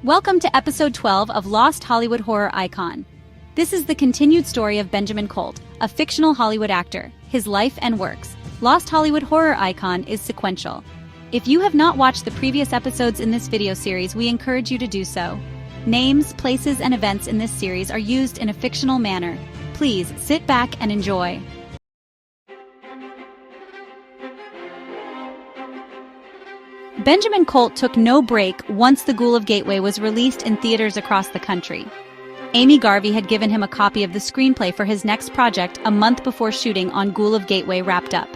Welcome to episode 12 of Lost Hollywood Horror Icon. This is the continued story of Benjamin Colt, a fictional Hollywood actor, his life and works. Lost Hollywood Horror Icon is sequential. If you have not watched the previous episodes in this video series, we encourage you to do so. Names, places, and events in this series are used in a fictional manner. Please sit back and enjoy. Benjamin Colt took no break once The Ghoul of Gateway was released in theaters across the country. Amy Garvey had given him a copy of the screenplay for his next project a month before shooting on Ghoul of Gateway wrapped up.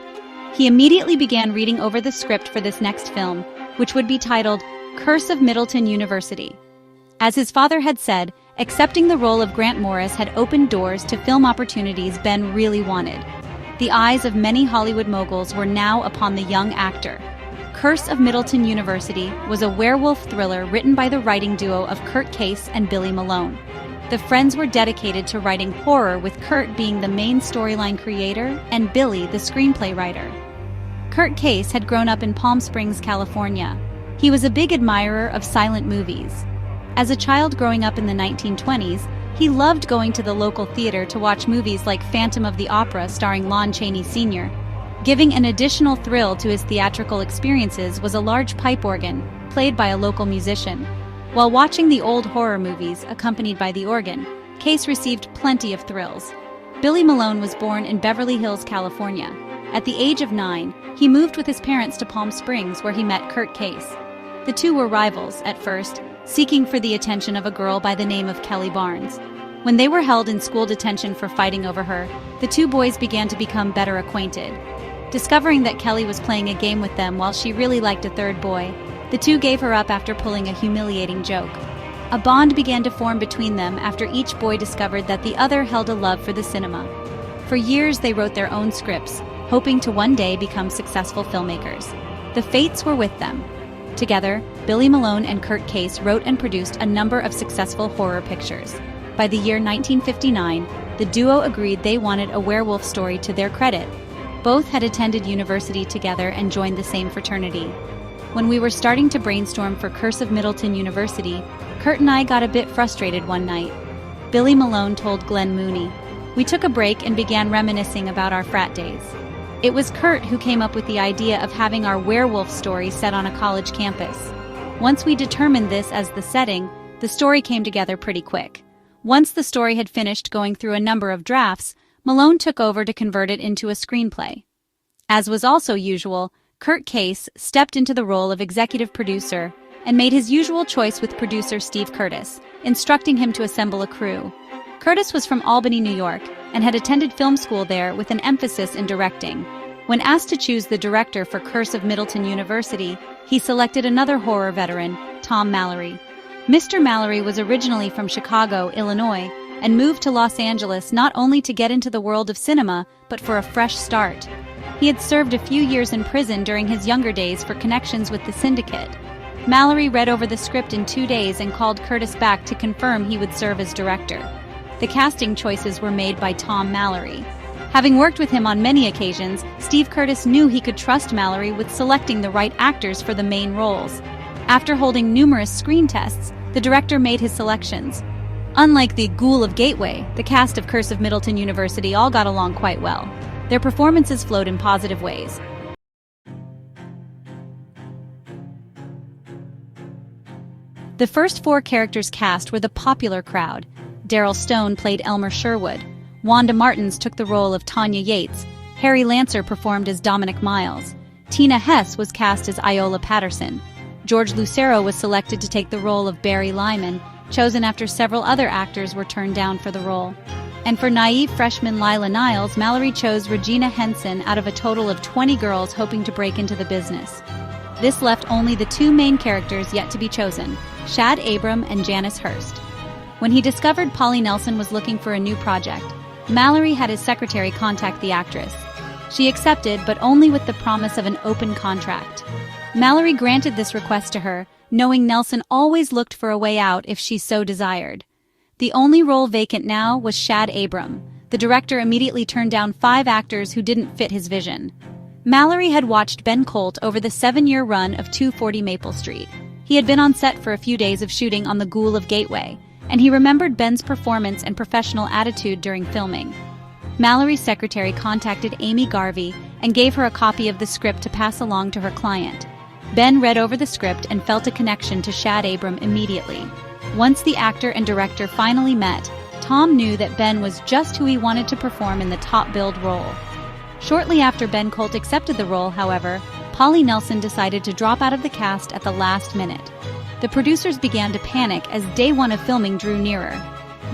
He immediately began reading over the script for this next film, which would be titled Curse of Middleton University. As his father had said, accepting the role of Grant Morris had opened doors to film opportunities Ben really wanted. The eyes of many Hollywood moguls were now upon the young actor. Curse of Middleton University was a werewolf thriller written by the writing duo of Kurt Case and Billy Malone. The friends were dedicated to writing horror, with Kurt being the main storyline creator and Billy the screenplay writer. Kurt Case had grown up in Palm Springs, California. He was a big admirer of silent movies. As a child growing up in the 1920s, he loved going to the local theater to watch movies like Phantom of the Opera starring Lon Chaney Sr. Giving an additional thrill to his theatrical experiences was a large pipe organ, played by a local musician. While watching the old horror movies, accompanied by the organ, Case received plenty of thrills. Billy Malone was born in Beverly Hills, California. At the age of 9, he moved with his parents to Palm Springs, where he met Kurt Case. The two were rivals, at first, seeking for the attention of a girl by the name of Kelly Barnes. When they were held in school detention for fighting over her, the two boys began to become better acquainted. Discovering that Kelly was playing a game with them while she really liked a third boy, the two gave her up after pulling a humiliating joke. A bond began to form between them after each boy discovered that the other held a love for the cinema. For years they wrote their own scripts, hoping to one day become successful filmmakers. The fates were with them. Together, Billy Malone and Kurt Case wrote and produced a number of successful horror pictures. By the year 1959, the duo agreed they wanted a werewolf story to their credit. Both had attended university together and joined the same fraternity. When we were starting to brainstorm for Curse of Middleton University, Kurt and I got a bit frustrated one night. Billy Malone told Glenn Mooney. We took a break and began reminiscing about our frat days. It was Kurt who came up with the idea of having our werewolf story set on a college campus. Once we determined this as the setting, the story came together pretty quick. Once the story had finished going through a number of drafts, Malone took over to convert it into a screenplay. As was also usual, Kurt Case stepped into the role of executive producer and made his usual choice with producer Steve Curtis, instructing him to assemble a crew. Curtis was from Albany, New York, and had attended film school there with an emphasis in directing. When asked to choose the director for Curse of Middleton University, he selected another horror veteran, Tom Mallory. Mr. Mallory was originally from Chicago, Illinois, and moved to Los Angeles not only to get into the world of cinema, but for a fresh start. He had served a few years in prison during his younger days for connections with the syndicate. Mallory read over the script in 2 days and called Curtis back to confirm he would serve as director. The casting choices were made by Tom Mallory. Having worked with him on many occasions, Steve Curtis knew he could trust Mallory with selecting the right actors for the main roles. After holding numerous screen tests, the director made his selections. Unlike the Ghoul of Gateway, the cast of Curse of Middleton University all got along quite well. Their performances flowed in positive ways. The first 4 characters cast were the popular crowd. Daryl Stone played Elmer Sherwood. Wanda Martins took the role of Tanya Yates. Harry Lancer performed as Dominic Miles. Tina Hess was cast as Iola Patterson. George Lucero was selected to take the role of Barry Lyman, chosen after several other actors were turned down for the role. And for naive freshman Lila Niles, Mallory chose Regina Henson out of a total of 20 girls hoping to break into the business. This left only the 2 main characters yet to be chosen, Shad Abram and Janice Hurst. When he discovered Polly Nelson was looking for a new project, Mallory had his secretary contact the actress. She accepted, but only with the promise of an open contract. Mallory granted this request to her, knowing Nelson always looked for a way out if she so desired. The only role vacant now was Shad Abram. The director immediately turned down 5 actors who didn't fit his vision. Mallory had watched Ben Colt over the 7-year run of 240 Maple Street. He had been on set for a few days of shooting on The Ghoul of Gateway, and he remembered Ben's performance and professional attitude during filming. Mallory's secretary contacted Amy Garvey and gave her a copy of the script to pass along to her client. Ben read over the script and felt a connection to Shad Abram immediately. Once the actor and director finally met, Tom knew that Ben was just who he wanted to perform in the top-billed role. Shortly after Ben Colt accepted the role, however, Polly Nelson decided to drop out of the cast at the last minute. The producers began to panic as day one of filming drew nearer.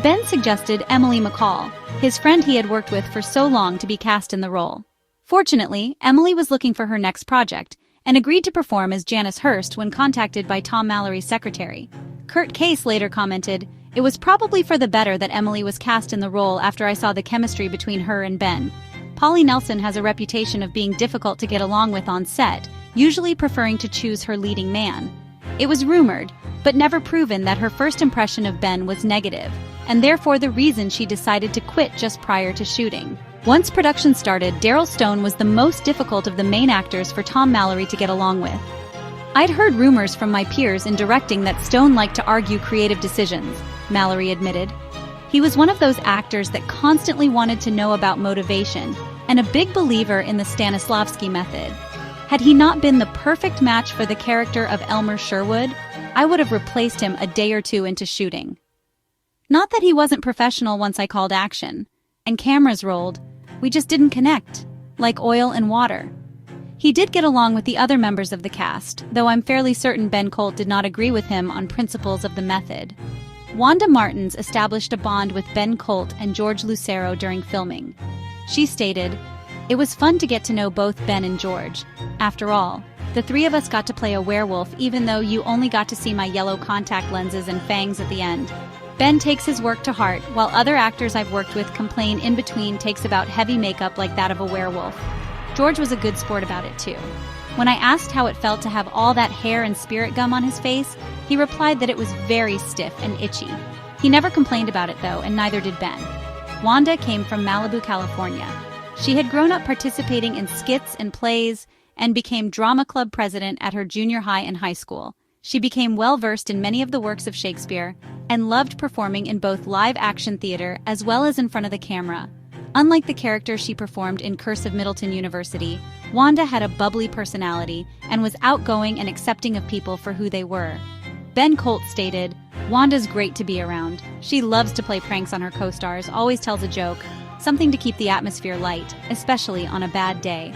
Ben suggested Emily McCall, his friend he had worked with for so long, to be cast in the role. Fortunately, Emily was looking for her next project and agreed to perform as Janice Hurst when contacted by Tom Mallory's secretary. Kurt Case later commented, "It was probably for the better that Emily was cast in the role after I saw the chemistry between her and Ben. Polly Nelson has a reputation of being difficult to get along with on set, usually preferring to choose her leading man." It was rumored, but never proven, that her first impression of Ben was negative, and therefore the reason she decided to quit just prior to shooting. Once production started, Daryl Stone was the most difficult of the main actors for Tom Mallory to get along with. "I'd heard rumors from my peers in directing that Stone liked to argue creative decisions," Mallory admitted. "He was one of those actors that constantly wanted to know about motivation, and a big believer in the Stanislavski method. Had he not been the perfect match for the character of Elmer Sherwood, I would have replaced him a day or two into shooting. Not that he wasn't professional once I called action, and cameras rolled, we just didn't connect, like oil and water." He did get along with the other members of the cast, though I'm fairly certain Ben Colt did not agree with him on principles of the method. Wanda Martins established a bond with Ben Colt and George Lucero during filming. She stated, "It was fun to get to know both Ben and George. After all, the three of us got to play a werewolf, even though you only got to see my yellow contact lenses and fangs at the end. Ben takes his work to heart, while other actors I've worked with complain in between takes about heavy makeup like that of a werewolf. George was a good sport about it too. When I asked how it felt to have all that hair and spirit gum on his face, he replied that it was very stiff and itchy. He never complained about it though, and neither did Ben." Wanda came from Malibu, California. She had grown up participating in skits and plays and became drama club president at her junior high and high school. She became well-versed in many of the works of Shakespeare and loved performing in both live-action theater as well as in front of the camera. Unlike the character she performed in Curse of Middleton University, Wanda had a bubbly personality and was outgoing and accepting of people for who they were. Ben Colt stated, "Wanda's great to be around. She loves to play pranks on her co-stars, always tells a joke, something to keep the atmosphere light, especially on a bad day."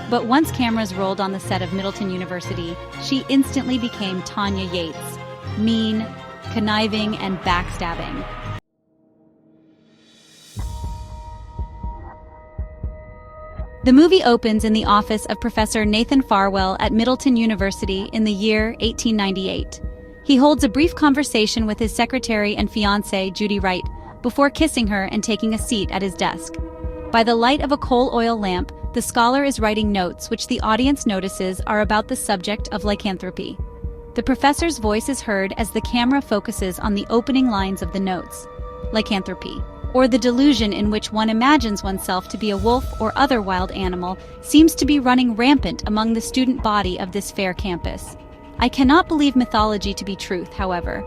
But once cameras rolled on the set of Middleton University, she instantly became Tanya Yates, mean, conniving, and backstabbing. The movie opens in the office of Professor Nathan Farwell at Middleton University in the year 1898. He holds a brief conversation with his secretary and fiancée, Judy Wright, before kissing her and taking a seat at his desk. By the light of a coal oil lamp, the scholar is writing notes which the audience notices are about the subject of lycanthropy. The professor's voice is heard as the camera focuses on the opening lines of the notes. Lycanthropy, or the delusion in which one imagines oneself to be a wolf or other wild animal, seems to be running rampant among the student body of this fair campus. I cannot believe mythology to be truth, however.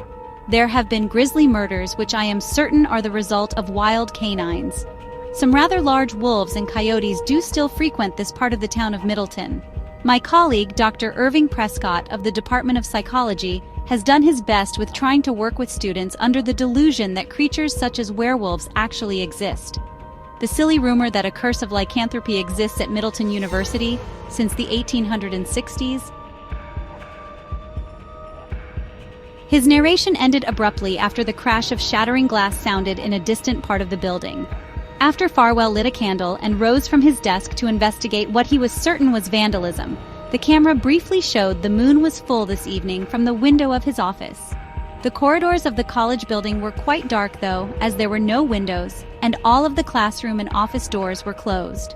There have been grisly murders which I am certain are the result of wild canines. Some rather large wolves and coyotes do still frequent this part of the town of Middleton. My colleague, Dr. Irving Prescott of the Department of Psychology, has done his best with trying to work with students under the delusion that creatures such as werewolves actually exist. The silly rumor that a curse of lycanthropy exists at Middleton University since the 1860s. His narration ended abruptly after the crash of shattering glass sounded in a distant part of the building. After Farwell lit a candle and rose from his desk to investigate what he was certain was vandalism, the camera briefly showed the moon was full this evening from the window of his office. The corridors of the college building were quite dark though, as there were no windows, and all of the classroom and office doors were closed.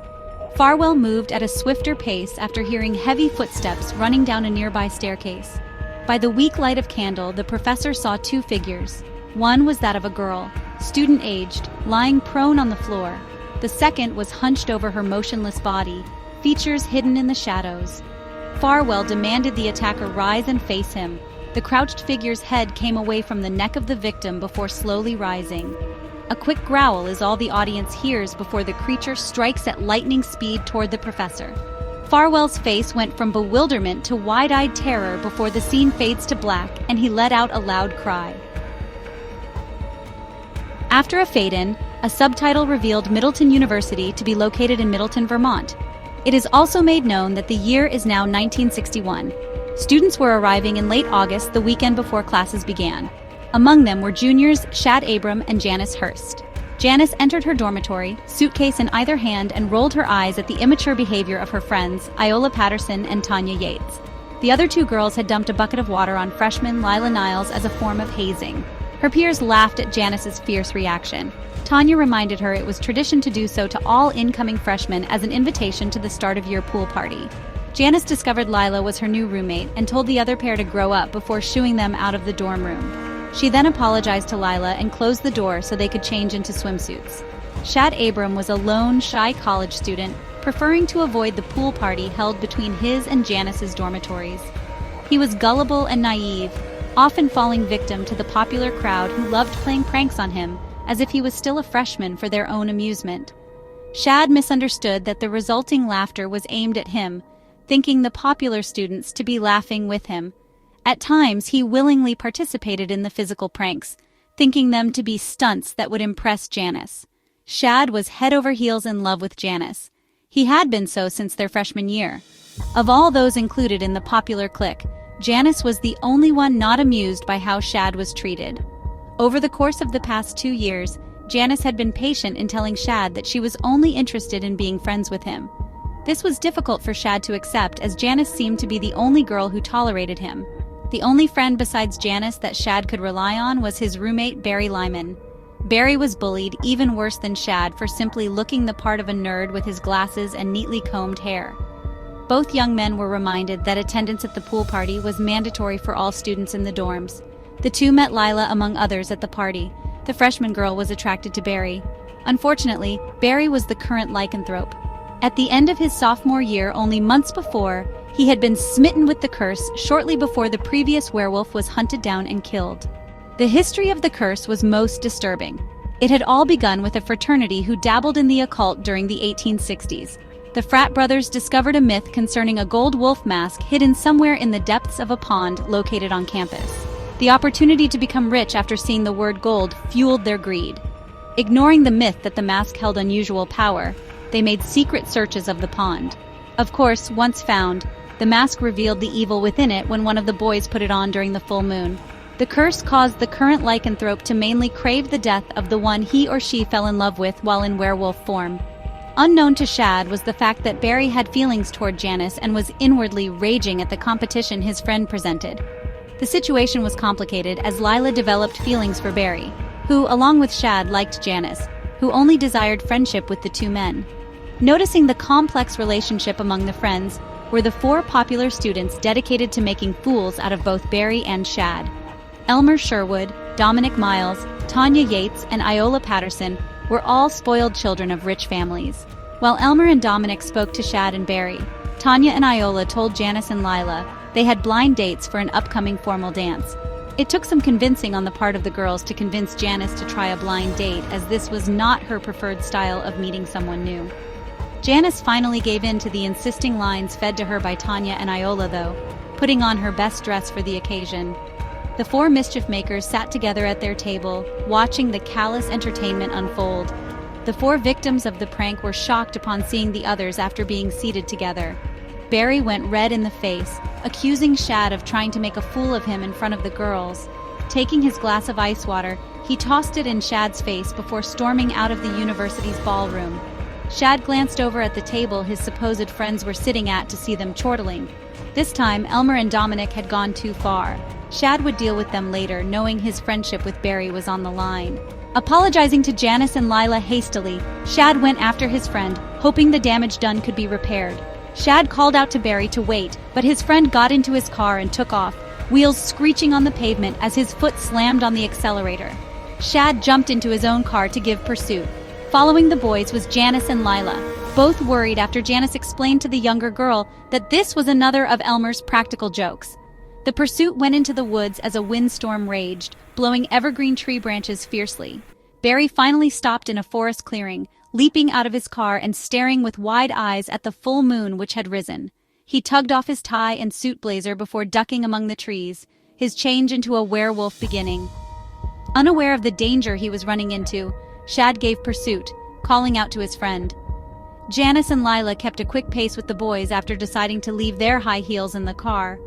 Farwell moved at a swifter pace after hearing heavy footsteps running down a nearby staircase. By the weak light of candle, the professor saw two figures. One was that of a girl, student-aged, lying prone on the floor. The second was hunched over her motionless body, features hidden in the shadows. Farwell demanded the attacker rise and face him. The crouched figure's head came away from the neck of the victim before slowly rising. A quick growl is all the audience hears before the creature strikes at lightning speed toward the professor. Farwell's face went from bewilderment to wide-eyed terror before the scene fades to black and he let out a loud cry. After a fade-in, a subtitle revealed Middleton University to be located in Middleton, Vermont. It is also made known that the year is now 1961. Students were arriving in late August, the weekend before classes began. Among them were juniors Shad Abram and Janice Hurst. Janice entered her dormitory, suitcase in either hand, and rolled her eyes at the immature behavior of her friends, Iola Patterson and Tanya Yates. The other two girls had dumped a bucket of water on freshman Lila Niles as a form of hazing. Her peers laughed at Janice's fierce reaction. Tanya reminded her it was tradition to do so to all incoming freshmen as an invitation to the start-of-year pool party. Janice discovered Lila was her new roommate and told the other pair to grow up before shooing them out of the dorm room. She then apologized to Lila and closed the door so they could change into swimsuits. Shad Abram was a lone, shy college student, preferring to avoid the pool party held between his and Janice's dormitories. He was gullible and naive, often falling victim to the popular crowd who loved playing pranks on him, as if he was still a freshman for their own amusement. Shad misunderstood that the resulting laughter was aimed at him, thinking the popular students to be laughing with him. At times, he willingly participated in the physical pranks, thinking them to be stunts that would impress Janice. Shad was head over heels in love with Janice. He had been so since their freshman year. Of all those included in the popular clique, Janice was the only one not amused by how Shad was treated. Over the course of the past 2 years, Janice had been patient in telling Shad that she was only interested in being friends with him. This was difficult for Shad to accept, as Janice seemed to be the only girl who tolerated him. The only friend besides Janice that Shad could rely on was his roommate Barry Lyman. Barry was bullied even worse than Shad for simply looking the part of a nerd with his glasses and neatly combed hair. Both young men were reminded that attendance at the pool party was mandatory for all students in the dorms. The two met Lila among others at the party. The freshman girl was attracted to Barry. Unfortunately, Barry was the current lycanthrope. At the end of his sophomore year, only months before, he had been smitten with the curse shortly before the previous werewolf was hunted down and killed. The history of the curse was most disturbing. It had all begun with a fraternity who dabbled in the occult during the 1860s. The frat brothers discovered a myth concerning a gold wolf mask hidden somewhere in the depths of a pond located on campus. The opportunity to become rich after seeing the word gold fueled their greed. Ignoring the myth that the mask held unusual power, they made secret searches of the pond. Of course, once found, the mask revealed the evil within it when one of the boys put it on during the full moon. The curse caused the current lycanthrope to mainly crave the death of the one he or she fell in love with while in werewolf form. Unknown to Shad was the fact that Barry had feelings toward Janice and was inwardly raging at the competition his friend presented. The situation was complicated as Lila developed feelings for Barry, who, along with Shad, liked Janice, who only desired friendship with the two men. Noticing the complex relationship among the friends were the 4 popular students dedicated to making fools out of both Barry and Shad. Elmer Sherwood, Dominic Miles, Tanya Yates, and Iola Patterson were all spoiled children of rich families. While Elmer and Dominic spoke to Shad and Barry, Tanya and Iola told Janice and Lila they had blind dates for an upcoming formal dance. It took some convincing on the part of the girls to convince Janice to try a blind date, as this was not her preferred style of meeting someone new. Janice finally gave in to the insisting lines fed to her by Tanya and Iola, though, putting on her best dress for the occasion. The 4 mischief makers sat together at their table, watching the callous entertainment unfold. The 4 victims of the prank were shocked upon seeing the others after being seated together. Barry went red in the face, accusing Shad of trying to make a fool of him in front of the girls. Taking his glass of ice water, he tossed it in Shad's face before storming out of the university's ballroom. Shad glanced over at the table his supposed friends were sitting at to see them chortling. This time, Elmer and Dominic had gone too far. Shad would deal with them later, knowing his friendship with Barry was on the line. Apologizing to Janice and Lila hastily, Shad went after his friend, hoping the damage done could be repaired. Shad called out to Barry to wait, but his friend got into his car and took off, wheels screeching on the pavement as his foot slammed on the accelerator. Shad jumped into his own car to give pursuit. Following the boys was Janice and Lila, both worried after Janice explained to the younger girl that this was another of Elmer's practical jokes. The pursuit went into the woods as a windstorm raged, blowing evergreen tree branches fiercely. Barry finally stopped in a forest clearing, leaping out of his car and staring with wide eyes at the full moon which had risen. He tugged off his tie and suit blazer before ducking among the trees, his change into a werewolf beginning. Unaware of the danger he was running into, Shad gave pursuit, calling out to his friend. Janice and Lila kept a quick pace with the boys after deciding to leave their high heels in the car.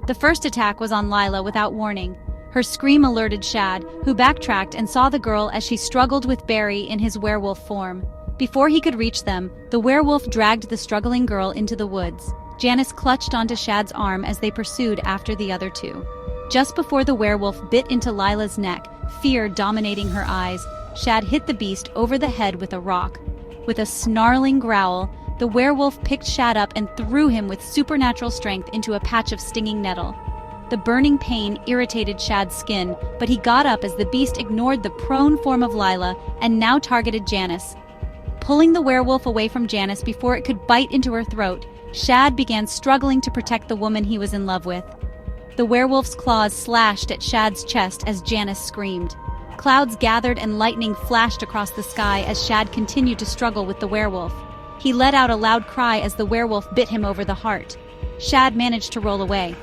The first attack was on Lila without warning. Her scream alerted Shad, who backtracked and saw the girl as she struggled with Barry in his werewolf form. Before he could reach them, the werewolf dragged the struggling girl into the woods. Janice clutched onto Shad's arm as they pursued after the other two. Just before the werewolf bit into Lila's neck, fear dominating her eyes, Shad hit the beast over the head with a rock. With a snarling growl, the werewolf picked Shad up and threw him with supernatural strength into a patch of stinging nettle. The burning pain irritated Shad's skin, but he got up as the beast ignored the prone form of Lila and now targeted Janice. Pulling the werewolf away from Janice before it could bite into her throat, Shad began struggling to protect the woman he was in love with. The werewolf's claws slashed at Shad's chest as Janice screamed. Clouds gathered and lightning flashed across the sky as Shad continued to struggle with the werewolf. He let out a loud cry as the werewolf bit him over the heart. Shad managed to roll away.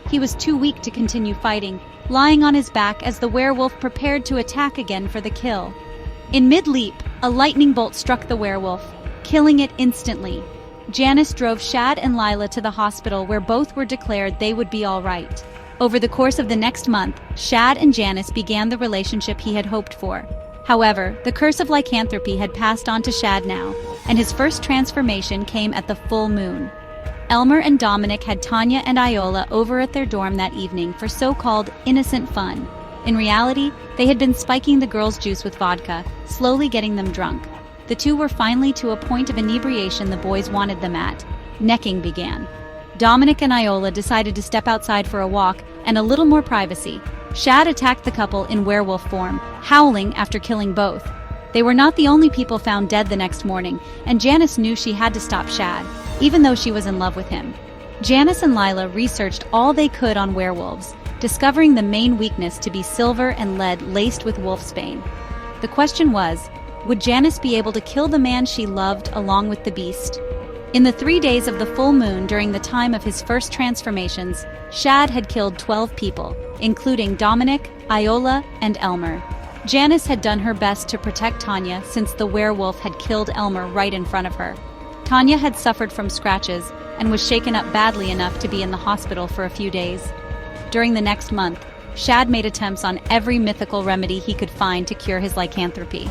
He was too weak to continue fighting, lying on his back as the werewolf prepared to attack again for the kill. In mid-leap, a lightning bolt struck the werewolf, killing it instantly. Janice drove Shad and Lila to the hospital where both were declared they would be all right. Over the course of the next month, Shad and Janice began the relationship he had hoped for. However, the curse of lycanthropy had passed on to Shad now, and his first transformation came at the full moon. Elmer and Dominic had Tanya and Iola over at their dorm that evening for so-called innocent fun. In reality, they had been spiking the girls' juice with vodka, slowly getting them drunk. The two were finally to a point of inebriation the boys wanted them at. Necking began. Dominic and Iola decided to step outside for a walk and a little more privacy. Shad attacked the couple in werewolf form, howling after killing both. They were not the only people found dead the next morning, and Janice knew she had to stop Shad, even though she was in love with him. Janice and Lila researched all they could on werewolves, discovering the main weakness to be silver and lead laced with wolfsbane. The question was, would Janice be able to kill the man she loved along with the beast? In the 3 days of the full moon during the time of his first transformations, Shad had killed 12 people, including Dominic, Iola, and Elmer. Janice had done her best to protect Tanya since the werewolf had killed Elmer right in front of her. Tanya had suffered from scratches and was shaken up badly enough to be in the hospital for a few days. During the next month, Shad made attempts on every mythical remedy he could find to cure his lycanthropy.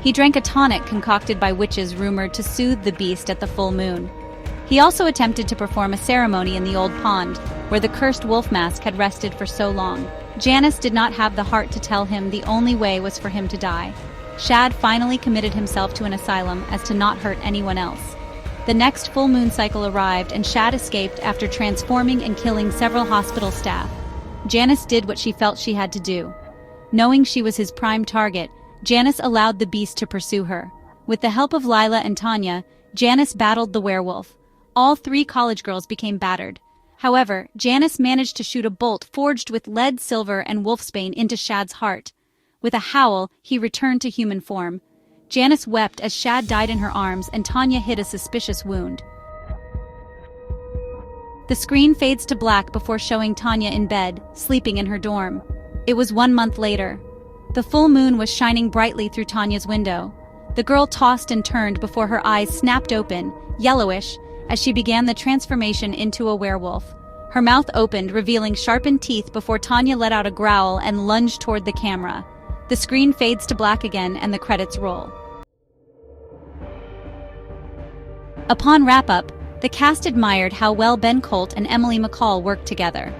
He drank a tonic concocted by witches rumored to soothe the beast at the full moon. He also attempted to perform a ceremony in the old pond, where the cursed wolf mask had rested for so long. Janice did not have the heart to tell him the only way was for him to die. Shad finally committed himself to an asylum as to not hurt anyone else. The next full moon cycle arrived and Shad escaped after transforming and killing several hospital staff. Janice did what she felt she had to do. Knowing she was his prime target, Janice allowed the beast to pursue her. With the help of Lila and Tanya, Janice battled the werewolf. All 3 college girls became battered. However, Janice managed to shoot a bolt forged with lead, silver, and wolfsbane into Shad's heart. With a howl, he returned to human form. Janice wept as Shad died in her arms and Tanya hid a suspicious wound. The screen fades to black before showing Tanya in bed, sleeping in her dorm. It was 1 month later. The full moon was shining brightly through Tanya's window. The girl tossed and turned before her eyes snapped open, yellowish, as she began the transformation into a werewolf. Her mouth opened, revealing sharpened teeth before Tanya let out a growl and lunged toward the camera. The screen fades to black again and the credits roll. Upon wrap-up, the cast admired how well Ben Colt and Emily McCall worked together.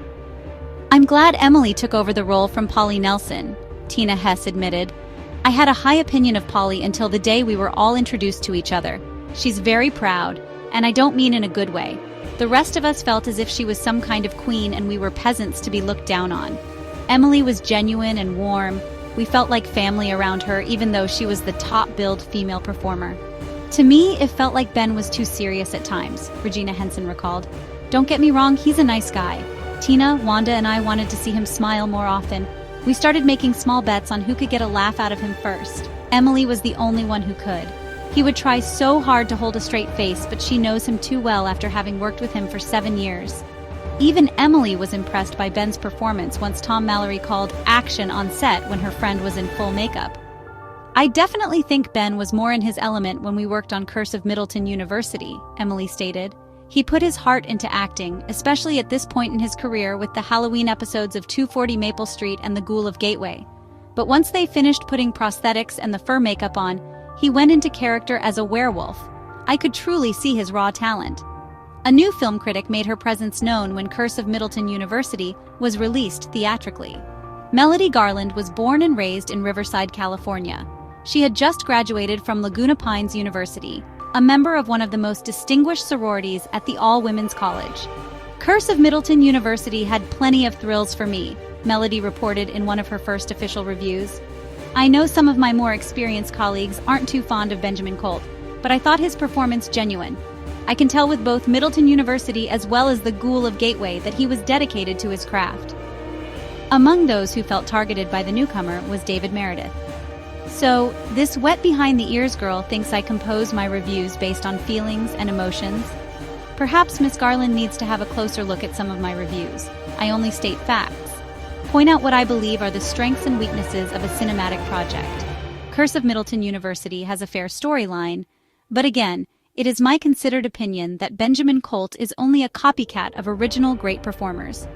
"I'm glad Emily took over the role from Polly Nelson," Tina Hess admitted. "I had a high opinion of Polly until the day we were all introduced to each other. She's very proud, and I don't mean in a good way. The rest of us felt as if she was some kind of queen and we were peasants to be looked down on. Emily was genuine and warm. We felt like family around her, even though she was the top-billed female performer. To me, it felt like Ben was too serious at times," Regina Henson recalled. "Don't get me wrong, he's a nice guy. Tina, Wanda, and I wanted to see him smile more often. We started making small bets on who could get a laugh out of him first. Emily was the only one who could. He would try so hard to hold a straight face, but she knows him too well after having worked with him for 7 years. Even Emily was impressed by Ben's performance once Tom Mallory called action on set when her friend was in full makeup. I definitely think Ben was more in his element when we worked on Curse of Middleton University, Emily stated. He put his heart into acting, especially at this point in his career with the Halloween episodes of 240 Maple Street and The Ghoul of Gateway. But once they finished putting prosthetics and the fur makeup on, he went into character as a werewolf. I could truly see his raw talent. A new film critic made her presence known when Curse of Middleton University was released theatrically. Melody Garland was born and raised in Riverside, California. She had just graduated from Laguna Pines University, a member of one of the most distinguished sororities at the all-women's college. Curse of Middleton University had plenty of thrills for me, Melody reported in one of her first official reviews. I know some of my more experienced colleagues aren't too fond of Benjamin Colt, but I thought his performance genuine. I can tell with both Middleton University as well as the Ghoul of Gateway that he was dedicated to his craft. Among those who felt targeted by the newcomer was David Meredith. So, this wet behind the ears girl thinks I compose my reviews based on feelings and emotions? Perhaps Miss Garland needs to have a closer look at some of my reviews. I only state facts. Point out what I believe are the strengths and weaknesses of a cinematic project. Curse of Middleton University has a fair storyline, but again, it is my considered opinion that Benjamin Colt is only a copycat of original great performers.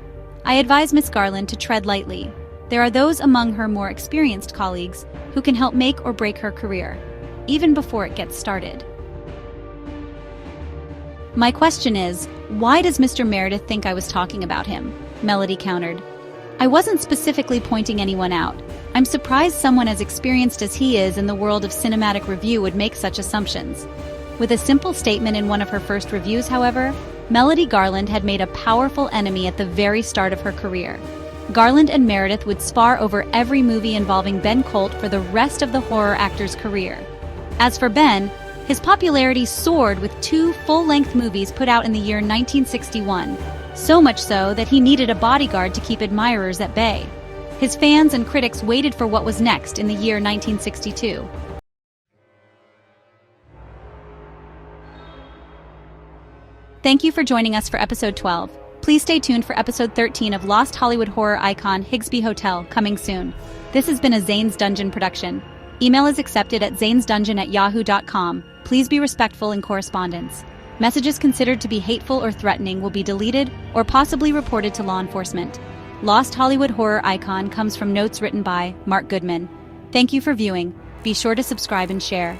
I advise Miss Garland to tread lightly. There are those among her more experienced colleagues who can help make or break her career, even before it gets started. My question is, why does Mr. Meredith think I was talking about him? Melody countered. I wasn't specifically pointing anyone out. I'm surprised someone as experienced as he is in the world of cinematic review would make such assumptions. With a simple statement in one of her first reviews, however, Melody Garland had made a powerful enemy at the very start of her career. Garland and Meredith would spar over every movie involving Ben Colt for the rest of the horror actor's career. As for Ben, his popularity soared with 2 full-length movies put out in the year 1961, so much so that he needed a bodyguard to keep admirers at bay. His fans and critics waited for what was next in the year 1962. Thank you for joining us for episode 12. Please stay tuned for episode 13 of Lost Hollywood horror icon Higsby Hotel, coming soon. This has been a Zane's Dungeon production. Email is accepted at zanesdungeon@yahoo.com. Please be respectful in correspondence. Messages considered to be hateful or threatening will be deleted or possibly reported to law enforcement. Lost Hollywood horror icon comes from notes written by Mark Goodman. Thank you for viewing. Be sure to subscribe and share.